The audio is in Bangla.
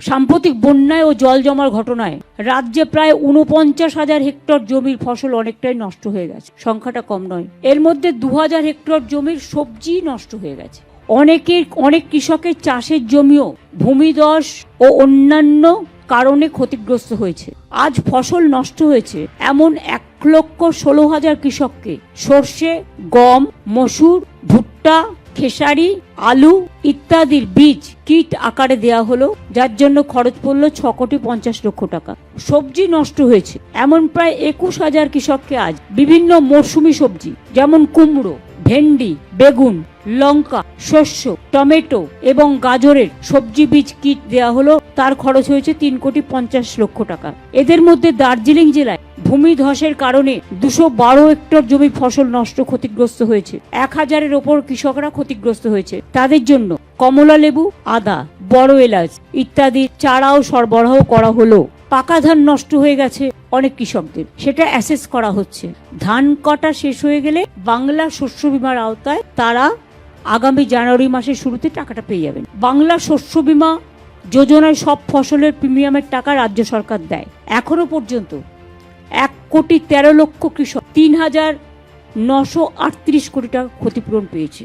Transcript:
সাম্প্রতিক বন্যায় ও জল জমার ঘটনায় রাজ্যে প্রায় ৪৯,০০০ হেক্টর জমির ফসল অনেকটাই নষ্ট হয়ে গেছে। সংখ্যাটা কম নয়। এর মধ্যে ২,০০০ হেক্টর জমির সবজি নষ্ট হয়ে গেছে। অনেক কৃষকের চাষের জমিও ভূমিধস ও অন্যান্য কারণে ক্ষতিগ্রস্ত হয়েছে। আজ ফসল নষ্ট হয়েছে এমন ১,১৬,০০০ কৃষককে সর্ষে, গম, মসুর, ভুট্টা, খেসারি, আলু ইত্যাদির বীজ কিট আকারে দেয়া হলো, যার জন্য খরচ পড়লো ৬,৫০,০০,০০০ টাকা। সবজি নষ্ট হয়েছে এমন প্রায় ২১,০০০ কৃষককে আজ বিভিন্ন মরশুমি সবজি যেমন কুমড়ো, ভেন্ডি, বেগুন, লঙ্কা, শস্য, টমেটো এবং গাজরের সবজি বীজ কিট দেওয়া হলো। তার খরচ হয়েছে ৩,৫০,০০,০০০ টাকা। এদের মধ্যে দার্জিলিং জেলায় ভূমিধসের কারণে ২১২ হেক্টর জমি ফসল নষ্ট ক্ষতিগ্রস্ত হয়েছে। ১,০০০-এর ওপর কৃষকরা ক্ষতিগ্রস্ত হয়েছে। তাদের জন্য কমলা লেবু, আদা, বড় এলাচ ইত্যাদি চারাও সরবরাহ করা হলো। পাকা ধান নষ্ট হয়ে গেছে অনেক কৃষকদের, সেটা অ্যাসেস করা হচ্ছে। ধান কাটা শেষ হয়ে গেলে বাংলা শস্য বীমার আওতায় তারা আগামী জানুয়ারি মাসের শুরুতে টাকাটা পেয়ে যাবেন। বাংলা শস্য বীমা যোজনায় সব ফসলের প্রিমিয়ামের টাকা রাজ্য সরকার দেয়। এখনো পর্যন্ত ১,১৩,০০,০০০ কৃষক ৩,৯৩৮ কোটি টাকা ক্ষতিপূরণ পেয়েছে।